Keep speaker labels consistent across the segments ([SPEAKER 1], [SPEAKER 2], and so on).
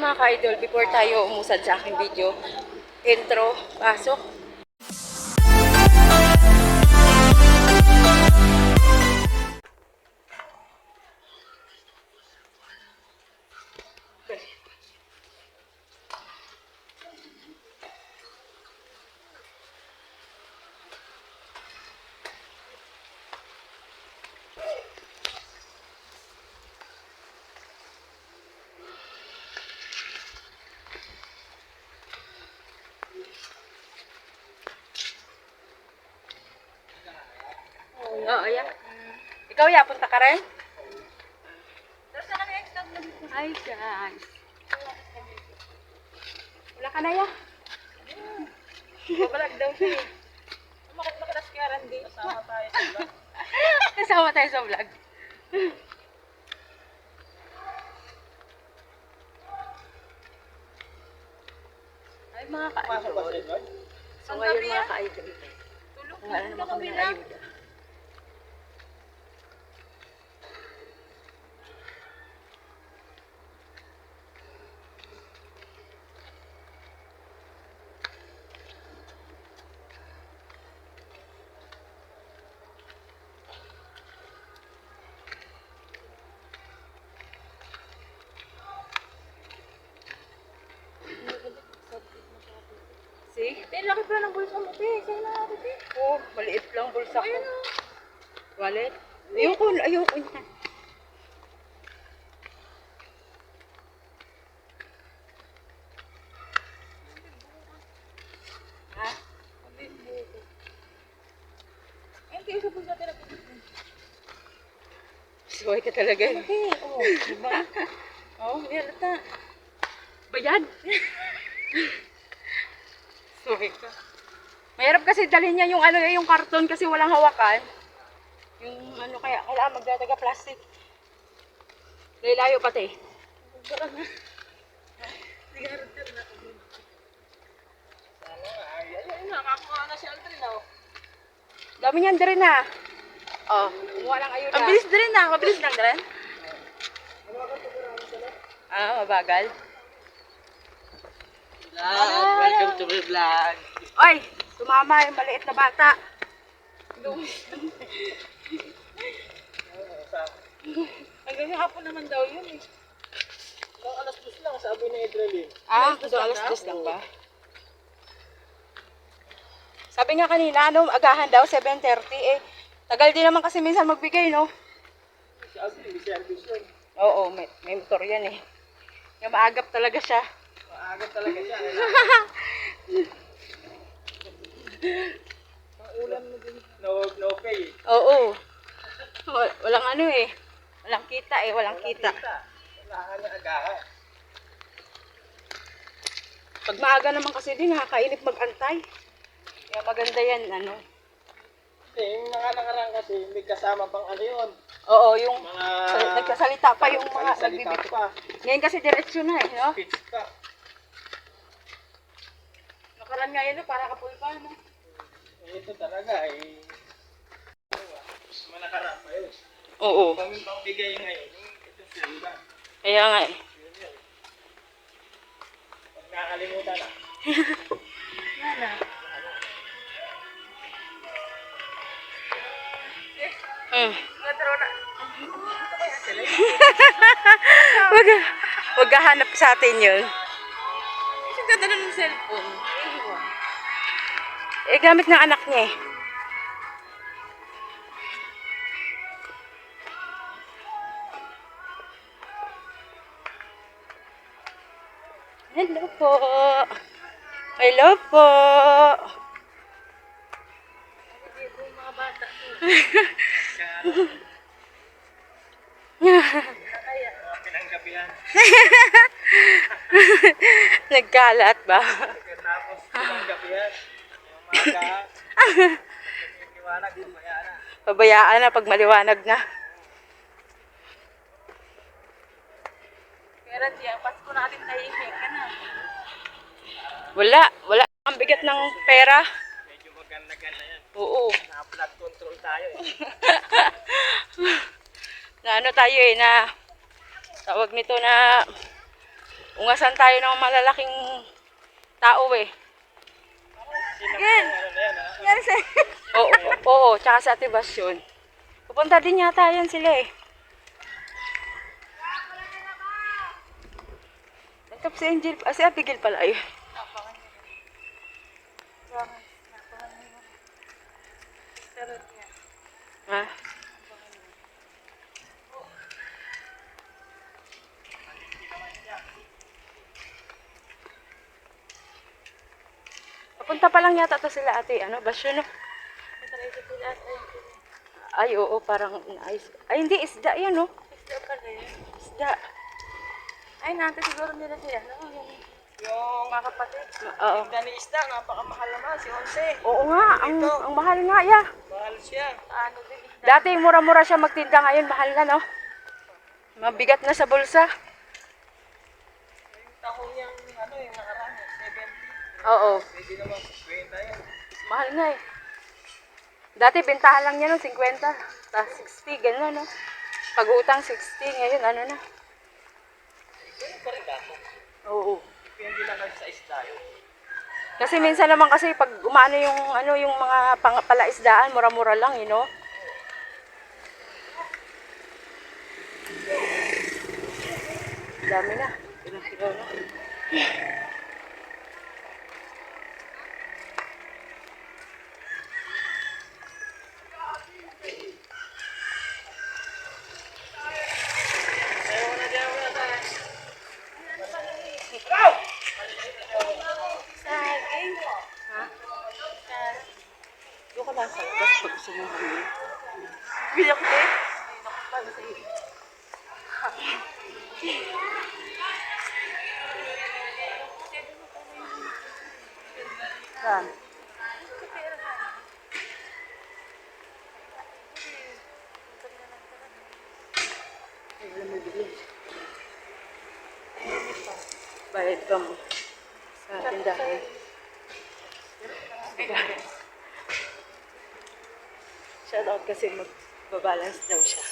[SPEAKER 1] mga ka-idol, before tayo umusad sa aking video, intro, pasok. Oo, yeah. Ikaw, ya, punta ka rin? Hi, guys. Wala ka na, ya? Babalag daw siya eh. Makit-makitas kaya Randy. Kasama tayo sa vlog. Kasama tayo sa vlog. Ay, mga ka-idol. So, ngayon mga ka-idol. Wala naman kami ng ayuda. See?
[SPEAKER 2] Laki pala ng bulsa mo, te. Sa'yo na natin, te.
[SPEAKER 1] Oh, maliit lang bulsa ko.
[SPEAKER 2] Ayun o.
[SPEAKER 1] Wallet? Ayoko, ayoko niya. Ha?
[SPEAKER 2] Ayun, te. Isa bulsa, te.
[SPEAKER 1] Suway ka talaga.
[SPEAKER 2] Te, oh. Diba?
[SPEAKER 1] Oh, yalata. Bayad. Suway ka. Mahirap kasi dalhin niya yung ano, yung karton kasi walang hawakan. Yung ano kaya, kailangan magdadaga plastic. Layo pati.
[SPEAKER 2] Sigarilyo na ako. Ayun, nakakuha na si Aldrin, oh.
[SPEAKER 1] Dami niyan din na. Oh, kumuha lang ayun na.
[SPEAKER 2] Ang bilis din na. Mabilis lang din.
[SPEAKER 1] Ah, mabagal.
[SPEAKER 2] Welcome to my vlog.
[SPEAKER 1] Oy, tumama yung maliit na bata.
[SPEAKER 2] Hanggang hapon naman daw yun, eh. Hanggang alas 2 lang, sabi ni Edrelin.
[SPEAKER 1] Ah, alas 2 lang ba? Sabi nga kanina, ano, agahan daw, 7:30 eh. Tagal din naman kasi minsan magbigay, no?
[SPEAKER 2] Sabi, may service yun.
[SPEAKER 1] Oo, may motor yan eh. Yung maagap talaga siya.
[SPEAKER 2] Maagat talaga siya. Ang ulam mo din. No pay.
[SPEAKER 1] Oo. Walang ano eh. Walang kita eh, walang kita.
[SPEAKER 2] Kailangan na agahan.
[SPEAKER 1] Pag maaga naman kasi din, nakakainip mag-antay. Kaya maganda yan, ano.
[SPEAKER 2] Hindi, yung nakarang kasi, may kasama pang ano yun.
[SPEAKER 1] Oo, yung
[SPEAKER 2] Mga...
[SPEAKER 1] nagsasalita pa yung mga
[SPEAKER 2] salita
[SPEAKER 1] nagbibigay.
[SPEAKER 2] pa.
[SPEAKER 1] Ngayon kasi diretsyo na eh, no?
[SPEAKER 2] Speech pa.
[SPEAKER 1] Nakaran nga yun, no? Para kapul pa, no?
[SPEAKER 2] Ito talaga eh. Manakarang pa yun.
[SPEAKER 1] Oo.
[SPEAKER 2] Kung yung pangbigay ngayon, ito sila.
[SPEAKER 1] Kaya nga eh.
[SPEAKER 2] Pag nakalimutan na.
[SPEAKER 1] Nana. Wag hahanap sa atin yun.
[SPEAKER 2] Kasi ganda ng cellphone.
[SPEAKER 1] Eh, gamit ng anak niya eh. Hello po. Hello po.
[SPEAKER 2] Mga bata. Mga pinanggabihan.
[SPEAKER 1] Nagkalat ba?
[SPEAKER 2] Tapos pinanggabihan. Yung mga iwanag, mamaya na.
[SPEAKER 1] Pabayaan na pag maliwanag na.
[SPEAKER 2] Kaya Randy, ang Pasko natin tahimik ka na.
[SPEAKER 1] Wala ang bigat ng pera.
[SPEAKER 2] Medyo maganda-ganda yan.
[SPEAKER 1] Oo.
[SPEAKER 2] Na-blood control tayo eh.
[SPEAKER 1] Na ano tayo eh, na tawag nito na Ungasan tayo ng malalaking tao eh.
[SPEAKER 2] Yan! Yan siya.
[SPEAKER 1] Oo, tsaka sa Ate Basyon. Pupunta din yata yan sila eh. Nagkap si Angel, si Abigail pala ayun. Ha? Papunta pa lang yata to sila ate, ano, Basyon no? Ay, oo, parang nice. Ay, hindi, isda yan no?
[SPEAKER 2] Isda pala yan.
[SPEAKER 1] Isda.
[SPEAKER 2] Ay, natin siguro nila siya. Ano, yung mga kapatid.
[SPEAKER 1] Oo.
[SPEAKER 2] Yung dani isda, napakamahal naman, si Jose.
[SPEAKER 1] Oo nga, ang mahal nga ya.
[SPEAKER 2] Mahal siya. Ano din isda?
[SPEAKER 1] Dati mura-mura siya magtinda, ngayon mahal na no? Mabigat na sa bulsa.
[SPEAKER 2] Yung tahong yung ano, yung nakaraan, 70.
[SPEAKER 1] Oo.
[SPEAKER 2] Pwede naman 20 yan.
[SPEAKER 1] Mahal nga eh. Dati bentahan lang niya no, 50. Tapos 60, gano'n no. Pag utang 60, ngayon ano na.
[SPEAKER 2] Ganun pa rin ako.
[SPEAKER 1] Oo.
[SPEAKER 2] Depende lang kasi sa isda yun.
[SPEAKER 1] Kasi minsan naman kasi pag umano yung ano yung mga palaisdaan, mura-mura lang, you know. Dami na. Ilang kilo na.
[SPEAKER 2] Ayaw na dyan mo na tayo.
[SPEAKER 1] Saging. Ha? Doon ka lang sa labas pag gusto mo bumili.
[SPEAKER 2] Biyak din.
[SPEAKER 1] Saan? Bayad ka mo sa tindahan. Shout out kasi magbabalance daw siya.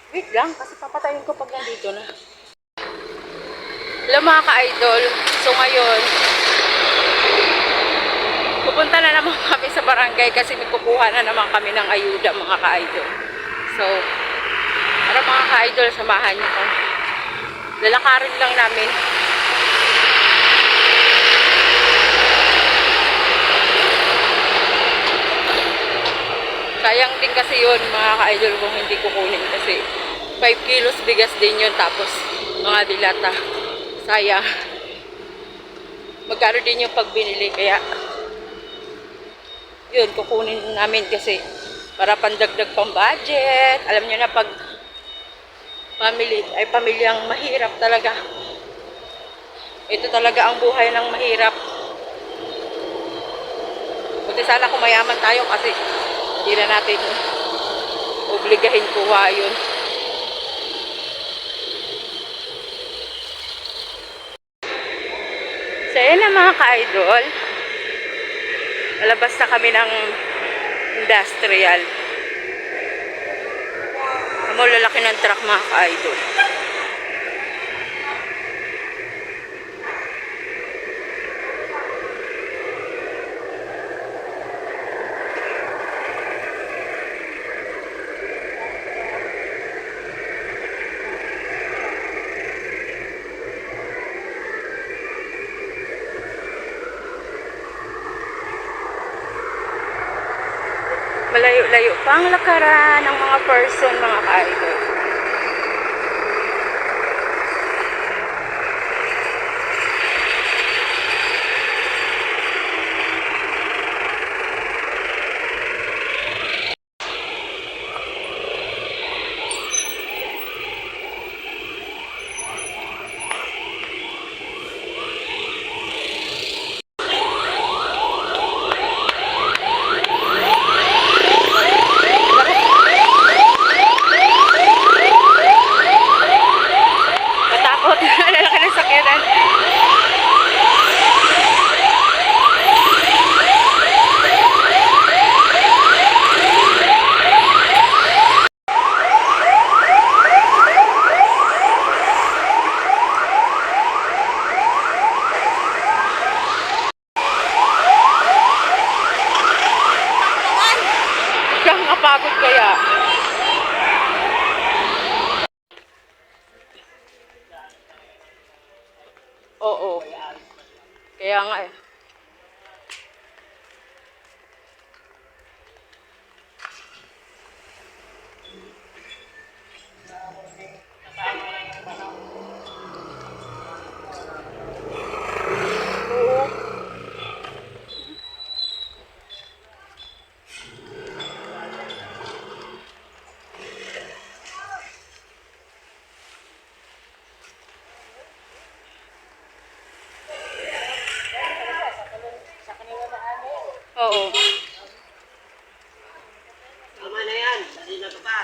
[SPEAKER 1] Wait lang, kasi papatayin ko pag nandito na. Hello mga ka-idol. So ngayon, pupunta na naman kami sa barangay kasi may kukuha na naman kami ng ayuda mga ka-idol. So, para mga ka-idol, samahan niyo ko. Lalakarin lang namin. Sayang din kasi yun mga ka-idol kung hindi kukunin kasi 5 kilos bigas din yun tapos mga dilata. Sayang. Magkano din yung pagbinili kaya yun kukunin namin kasi para pandagdag pang budget. Alam niyo na pag family ay pamilyang mahirap talaga. Ito talaga ang buhay ng mahirap. Buti sana kung mayaman tayo kasi hindi na natin obligahin kuha yun. So yun na mga ka-idol. Malabas na kami ng industrial. Amo lalaki ng truck mga ka-idol. Malayo-layo pa ang lakaran ng mga person, mga ka-idol. nakakapagod kaya. Oo. Kaya nga eh. Oo.
[SPEAKER 2] Tama na yan. Dali na pa.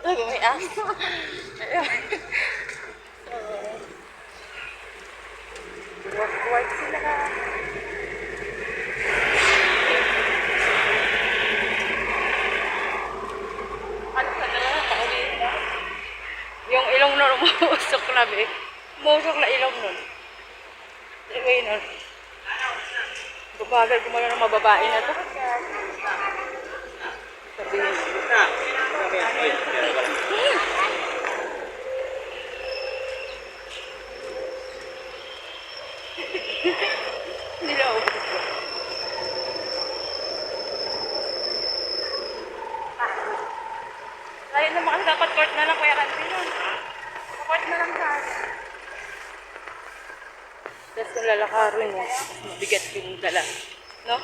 [SPEAKER 1] May aso. Work sila. Ano ka na? Yung ilong nun, umuusok na be. Umuusok na ilong nun. Ilagay nun. Babagal gumano ng mababae na to. Sabihin. Hindi na ako. Layo naman kasi dapat court na lang, Kuya Randy nun. Court na lang sa tapos kung lalakarin mo, mabigat yung dala. No?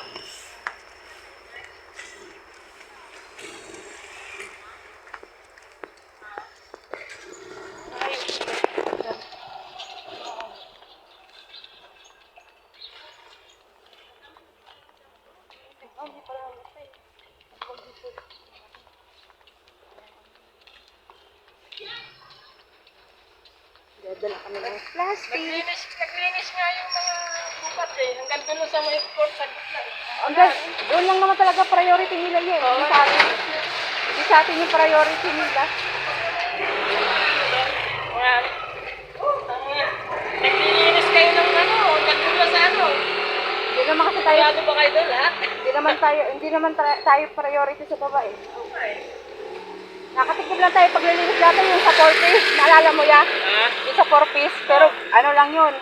[SPEAKER 1] Dadala kami ng plastic.
[SPEAKER 2] Naglinis nga yung mga bukat eh. Hanggang doon sa may court sa gitna.
[SPEAKER 1] Hanggang, doon lang naman talaga priority nila yun. Hindi sa atin. Hindi sa atin yung priority nila.
[SPEAKER 2] Mga, naglinis kayo ng ano, hanggang doon sa ano.
[SPEAKER 1] Hindi naman kasi tayo,
[SPEAKER 2] Sigurado ba kayo doon ha?
[SPEAKER 1] hindi naman tayo priority sa baba eh.
[SPEAKER 2] Okay.
[SPEAKER 1] Nakatigib lang tayo paglilinis dati yung sa 4-piece. Naalala mo yan?
[SPEAKER 2] Ha?
[SPEAKER 1] Yung sa 4-piece. Pero ano lang yun.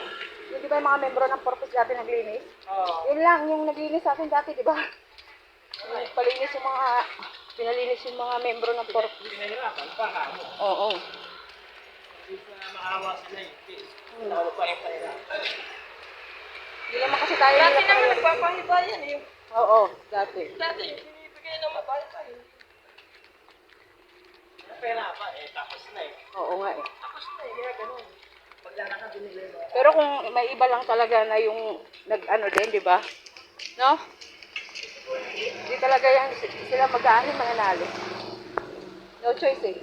[SPEAKER 1] Yung di ba yung mga membro ng 4-piece dati naglinis?
[SPEAKER 2] Oo.
[SPEAKER 1] Yun lang yung naglinis sa akin dati, di ba? Palinis yung mga, pinalinis yung mga membro ng 4-piece.
[SPEAKER 2] Pinahirapan pa ka mo.
[SPEAKER 1] Oo.
[SPEAKER 2] Hindi pa maawa sila yung lalo pa yung pahirapan.
[SPEAKER 1] Hindi naman kasi tayo
[SPEAKER 2] Dati
[SPEAKER 1] nila
[SPEAKER 2] naman
[SPEAKER 1] priority.
[SPEAKER 2] nagpapahiba yan eh.
[SPEAKER 1] Oo, dati.
[SPEAKER 2] Dati, binibigay ng mabay pa eh. Pera pa eh, tapos na eh.
[SPEAKER 1] Oo nga eh.
[SPEAKER 2] Tapos na eh, kaya ganun. Pagdala ka binili mo.
[SPEAKER 1] Pero kung may iba lang talaga na yung nag-ano din, di ba? No? Hindi talaga yan sila mag-ano mananalo. No choice eh.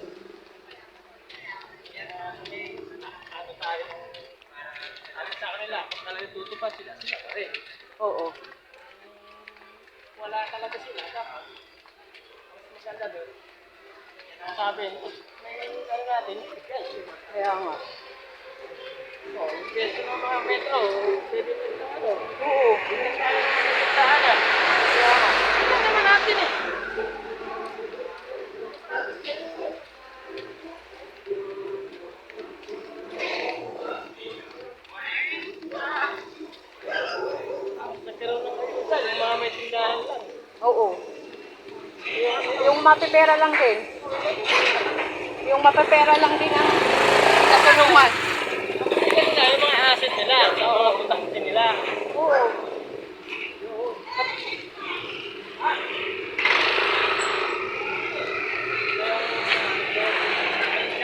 [SPEAKER 2] Ano tayo, ano sa kanila, kung talagang tutupad sila pa rin.
[SPEAKER 1] Oo.
[SPEAKER 2] Wala talaga sila, dapat. Mas maganda doon. Sabi, may ano natin, bigay.
[SPEAKER 1] Kaya nga.
[SPEAKER 2] Oh, yung peso ng mga metro, pwede mo ito ano.
[SPEAKER 1] Oo.
[SPEAKER 2] Bigyan tayo ng pagkakaan.
[SPEAKER 1] Kaya nga.
[SPEAKER 2] Bigyan naman natin eh. Nagkaroon ng kayo yung mga may tindahan lang.
[SPEAKER 1] Oo. Yung mapipera lang din. Yung mapipera lang din ang natulungan.
[SPEAKER 2] Kasi nga yung mga asset nila, sa mga butante nila.
[SPEAKER 1] Oo.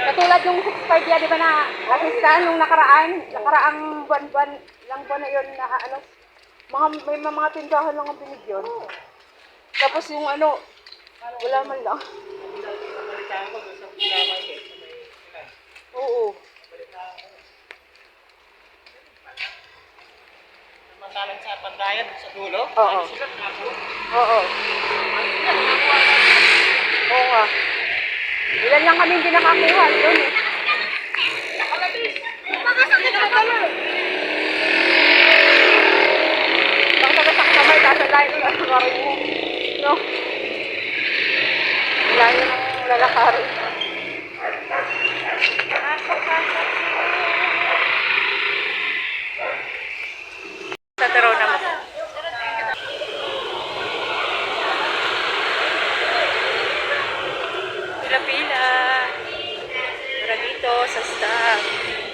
[SPEAKER 1] Katulad yung 6-5 yan, di ba na assistant nung nakaraang buwan na yun na ano, may mga tindahan lang ang binigyan. Tapos yung ano, wala man lang.
[SPEAKER 2] Nabalitaan ko doon sa Pulaman eh, sa may Pilan.
[SPEAKER 1] Oo.
[SPEAKER 2] Nabalitaan ko. Samantalang sa Pandayan, sa dulo,
[SPEAKER 1] Oo.
[SPEAKER 2] sila tapo.
[SPEAKER 1] Oo.
[SPEAKER 2] Ano sila,
[SPEAKER 1] Ilan lang kami hindi nakakuha doon eh. Baka tagasak kamay, kasi layo ng lalakarin mo. No? Layo ng lalakarin. Sa taro naman. Pila-pila. Para dito sa staff.